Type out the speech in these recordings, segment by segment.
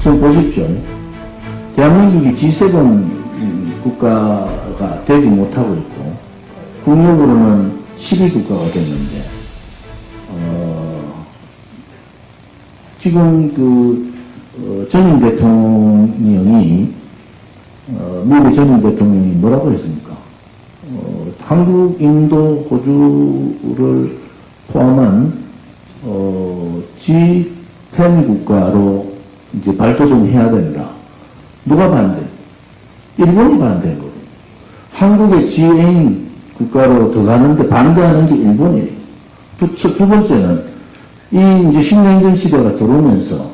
지금 보십시오. 대한민국이 G7 국가가 되지 못하고 있고, 국력으로는 12국가가 됐는데, 지금 전임 대통령이, 미국 전임 대통령이 뭐라고 했습니까? 한국, 인도, 호주를 포함한, G10 국가로 이제 발돋움해야 된다. 누가 반대? 일본이 반대한 거거든요. 한국의 G8 국가로 들어가는데 반대하는 게 일본이에요. 두 번째는, 이제 신냉전 시대가 들어오면서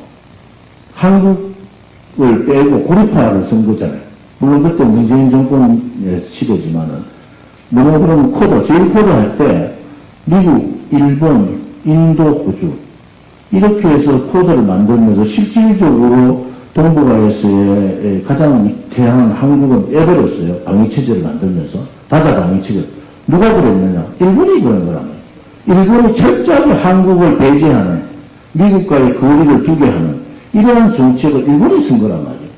한국을 빼고 고립화를 선 거잖아요. 물론 그때 문재인 정권의 시대지만은, 너무 그럼 코드, J-코드 할 때, 미국, 일본, 인도, 호주, 이렇게 해서 코드를 만들면서 실질적으로 동북아에서의 가장 태양한 한국은 빼버렸어요. 방위체제를 만들면서. 다자 방위체제. 누가 그랬느냐? 일본이 그런 거란 말이에요. 일본이 철저하게 한국을 배제하는, 미국과의 거리를 두게 하는, 이러한 정책을 일본이 쓴 거란 말이에요.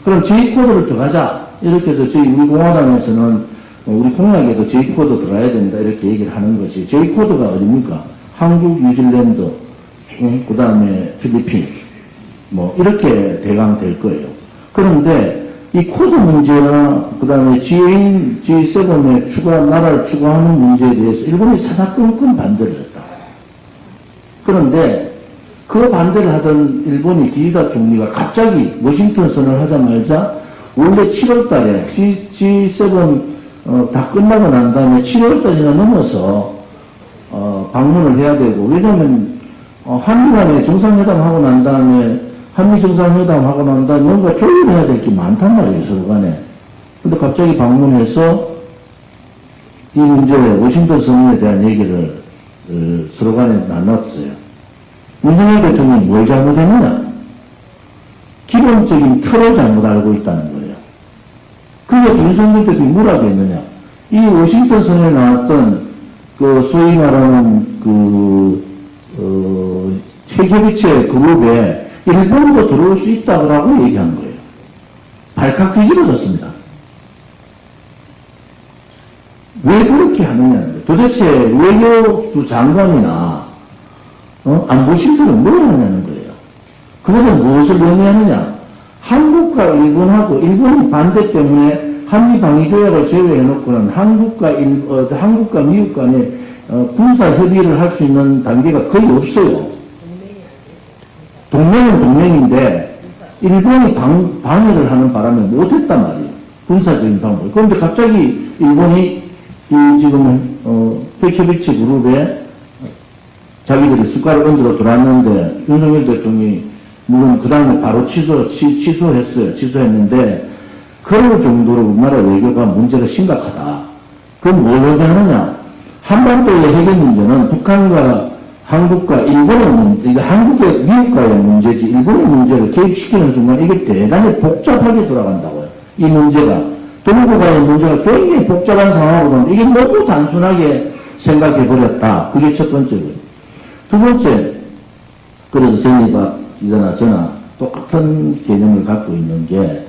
그럼 J-코드를 들어가자. 이렇게 해서 우리 공화당에서는 우리 공약에도 J-코드 들어가야 된다. 이렇게 얘기를 하는 것이, J-코드가 어딥니까? 한국, 뉴질랜드, 그 다음에 필리핀, 이렇게 대강 될 거예요. 그런데 이 코드 문제나 그 다음에 G8, G7의 나라를 추가하는 문제에 대해서 일본이 사사건건 반대를 했다. 그런데 그 반대를 하던 일본이 기시다 총리가 갑자기 워싱턴 선언을 하자마자 원래 7월 달에 G7 다 끝나고 난 다음에 7월 달이나 넘어서 방문을 해야 되고, 왜냐면 한미 간에 정상회담 하고 난 다음에 한미 정상회담 하고 난 다음에 뭔가 조율해야 될 게 많단 말이에요, 서로 간에. 근데 갑자기 방문해서 이 문제, 워싱턴 선언에 대한 얘기를 서로 간에 나눴어요. 문재인 대통령이 뭘 잘못했느냐? 기본적인 틀을 잘못 알고 있다는 거예요. 그게 윤석열 대통령이 뭘 하겠느냐? 이 워싱턴 선언에 나왔던 소위 말하는 핵협의체 그룹에 일본도 들어올 수 있다고 얘기한 거예요. 발칵 뒤집어졌습니다. 왜 그렇게 하느냐는 거예요. 도대체 외교부 장관이나 안보실들은 뭘 하느냐는 거예요. 그것은 무엇을 의미하느냐? 한국과 일본하고 일본의 반대 때문에 한미방위조약을 제외해놓고는 한국과 미국 간에 군사협의를 할 수 있는 단계가 거의 없어요. 동맹은 동맹인데 일본이 방해를 하는 바람에 못했단 말이에요. 군사적인 방법. 그런데 갑자기 일본이 지금 핵협의체 그룹에 자기들이 숟가락 얹으러 들어왔는데 윤석열 대통령이 물론 그 다음에 바로 취소했어요. 취소했는데 그럴 정도로 우리나라 외교가 문제가 심각하다. 그럼 뭘 얘기하느냐? 한반도의 해결 문제는 북한과 한국과 일본의 문제, 이게 한국의 미국과의 문제지 일본의 문제를 개입시키는 순간 이게 대단히 복잡하게 돌아간다고요. 이 문제가. 동북아의 문제가 굉장히 복잡한 상황으로는 이게 너무 단순하게 생각해버렸다. 그게 첫 번째고요. 두 번째, 그래서 정의박 기자나 저나 똑같은 개념을 갖고 있는 게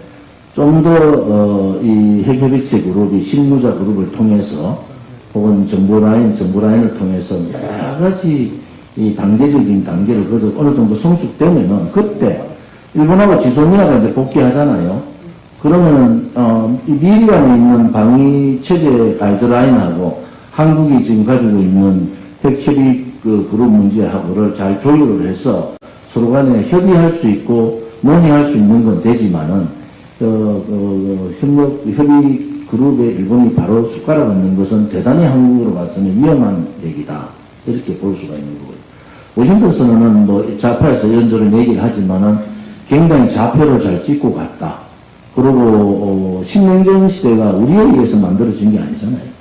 좀 더 이 핵협의체 그룹이 실무자 그룹을 통해서 혹은 정보라인을 통해서 여러 가지 이 단계적인 단계를 거쳐 어느 정도 성숙되면은 그때 일본하고 지소미아가 이제 복귀하잖아요. 그러면은 이 미리 간에 있는 방위 체제 가이드라인하고 한국이 지금 가지고 있는 핵협의 그룹 문제하고를 잘 조율을 해서 서로 간에 협의할 수 있고 논의할 수 있는 건 되지만은 협의 그룹에 일본이 바로 숟가락 얹는 것은 대단히 한국으로 봤으면 위험한 얘기다. 이렇게 볼 수가 있는 거고요. 워싱턴 선언은 좌파에서 이런저런 얘기를 하지만은 굉장히 좌표를 잘 찍고 갔다. 그리고 신냉전 시대가 우리에 의해서 만들어진 게 아니잖아요.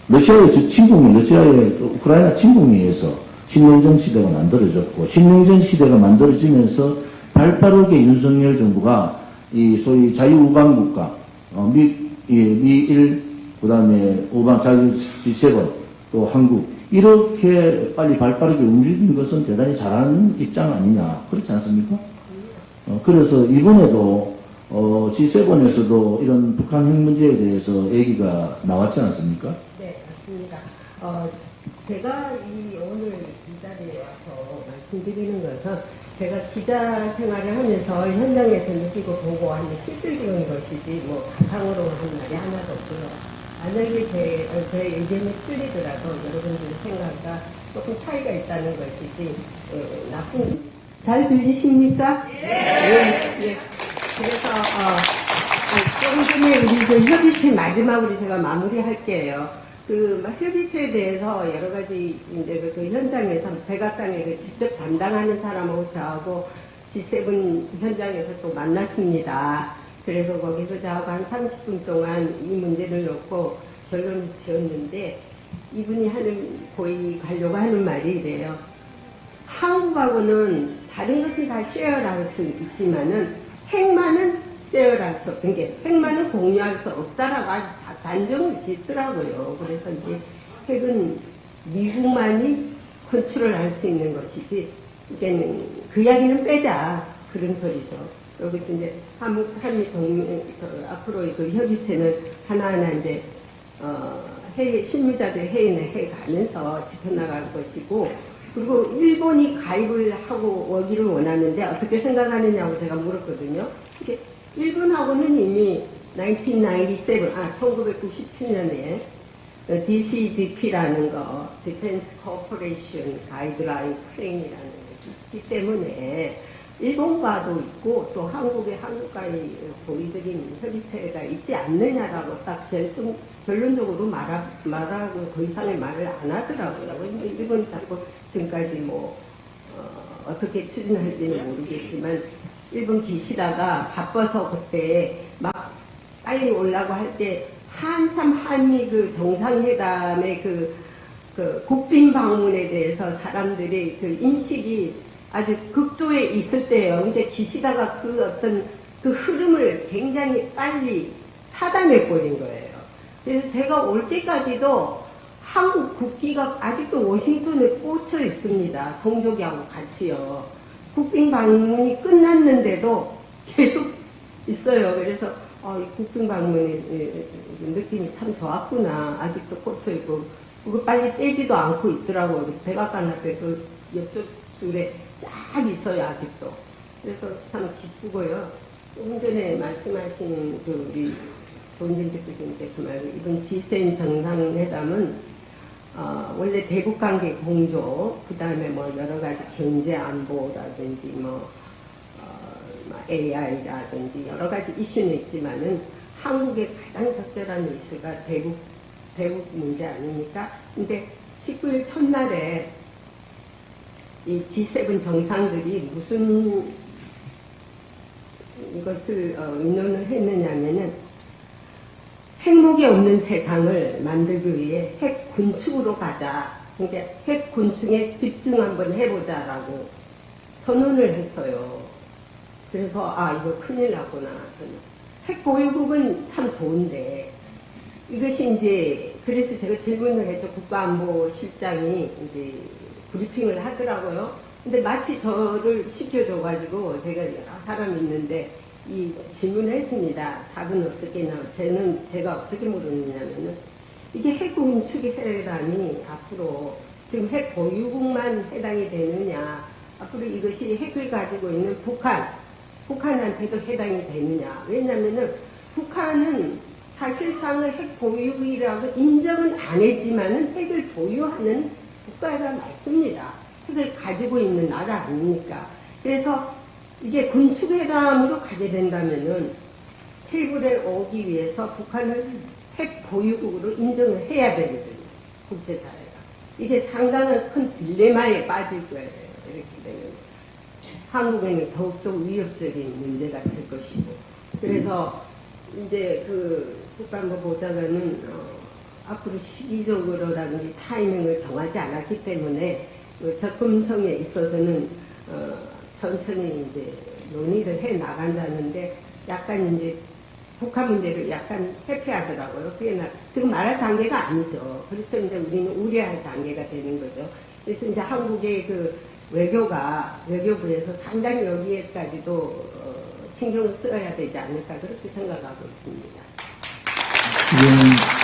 러시아의 침공이, 러시아의 우크라이나 침공에 의해서 신냉전 시대가 만들어졌고, 신냉전 시대가 만들어지면서 발빠르게 윤석열 정부가 이 소위 자유우방국가, 미일, 그 다음에 우방 자유 G7, 또 한국, 이렇게 빨리 발빠르게 움직인 것은 대단히 잘하는 입장 아니냐. 그렇지 않습니까? 그래서 이번에도 G7에서도 이런 북한 핵 문제에 대해서 얘기가 나왔지 않습니까? 네, 맞습니다. 제가 오늘 이 자리에 와서 말씀드리는 것은 제가 기자 생활을 하면서 현장에서 느끼고 보고 하는 실질적인 것이지 뭐 바탕으로 하는 말이 하나도 없고요. 만약에 제 의견이 틀리더라도 여러분들의 생각과 조금 차이가 있다는 것이지 나쁜. 잘 들리십니까? 네. 예. 그래서 조금 전에 우리 그 협의체 마지막으로 제가 마무리할게요. 그 협의체에 대해서 여러 가지 이제 그 현장에서 백악관에 직접 담당하는 사람하고 저하고 G7 현장에서 또 만났습니다. 그래서 거기서 저하고 한 30분 동안 이 문제를 놓고 결론을 지었는데 이분이 가려고 하는 말이 이래요. 한국하고는 다른 것은 다 쉐어할 수 있지만은 핵만은 쉐어할 수 없는 게 핵만은 공유할 수 없다라고 아주 단정을 짓더라고요. 그래서 이제 핵은 미국만이 컨트롤할 수 있는 것이지 이게는 그 이야기는 빼자 그런 소리죠. 여기서 이제 한미 동맹 앞으로 그 협의체는 하나하나 이제 실무자들 회의는 해가면서 지켜나갈 것이고 그리고 일본이 가입을 하고 오기를 원하는데 어떻게 생각하느냐고 제가 물었거든요. 일본하고는 이미 1997년에 DCGP라는 거, Defense Cooperation Guideline Frame이라는 것이 있기 때문에 일본과도 있고 또 한국과의 고의적인 협의체가 있지 않느냐라고 딱 결론적으로 말하고 그 이상의 말을 안 하더라고요. 근데 일본이 자꾸 지금까지 어떻게 추진할지는 모르겠지만 일본 기시다가 바빠서 그때 막 빨리 오려고 할 때 한참 한미 그 정상회담의 그 국빈 방문에 대해서 사람들이 그 인식이 아주 극도에 있을 때예요. 근데 기시다가 그 어떤 그 흐름을 굉장히 빨리 차단해버린 거예요. 그래서 제가 올 때까지도 한국 국기가 아직도 워싱턴에 꽂혀 있습니다. 성조기하고 같이요. 국빈 방문이 끝났는데도 계속 있어요. 그래서 이 국빈 방문의 느낌이 참 좋았구나. 아직도 꽂혀 있고 그거 빨리 떼지도 않고 있더라고요. 백악관 앞에 그 옆쪽 줄에 쫙 있어요. 아직도. 그래서 참 기쁘고요. 조금 전에 말씀하신 그 우리 조은진 대표님께서 말고 이번 G7 정상회담은 원래 대북관계 공조, 그 다음에 여러 가지 경제 안보라든지 AI라든지 여러 가지 이슈는 있지만은 한국의 가장 적절한 이슈가 대북 문제 아닙니까? 근데 19일 첫날에 이 G7 정상들이 무슨 이것을 의논을 했느냐면은 핵무기 없는 세상을 만들기 위해 핵 군축으로 가자. 그러니까 핵 군축에 집중 한번 해보자라고 선언을 했어요. 그래서 이거 큰일 났구나. 핵 보유국은 참 좋은데 이것이 이제 그래서 제가 질문을 했죠. 국가안보실장이 이제 브리핑을 하더라고요. 근데 마치 저를 시켜줘가지고 제가 여러 사람이 있는데 이 질문을 했습니다. 답은 어떻게 제가 어떻게 물었느냐면은 이게 핵 군축 회담이 앞으로 지금 핵 보유국만 해당이 되느냐, 앞으로 이것이 핵을 가지고 있는 북한한테도 해당이 되느냐. 왜냐면은 북한은 사실상은 핵 보유국이라고 인정은 안 했지만은 핵을 보유하는 국가가 맞습니다. 핵을 가지고 있는 나라 아닙니까? 그래서 이게 군축회담으로 가게 된다면은 테이블에 오기 위해서 북한을 핵 보유국으로 인정을 해야 되거든요. 국제사회가. 이게 상당한 큰 딜레마에 빠질 거예요. 이렇게 되면. 한국에는 더욱더 위협적인 문제가 될 것이고. 그래서 이제 그 국가안보 보좌관은 앞으로 시기적으로라든지 타이밍을 정하지 않았기 때문에 그 접근성에 있어서는 천천히 이제 논의를 해 나간다는데 약간 이제 북한 문제를 약간 회피하더라고요. 그게 지금 말할 단계가 아니죠. 그래서 이제 우리는 우려할 단계가 되는 거죠. 그래서 이제 한국의 그 외교부에서 상당히 여기에까지도 신경을 써야 되지 않을까 그렇게 생각하고 있습니다. 지금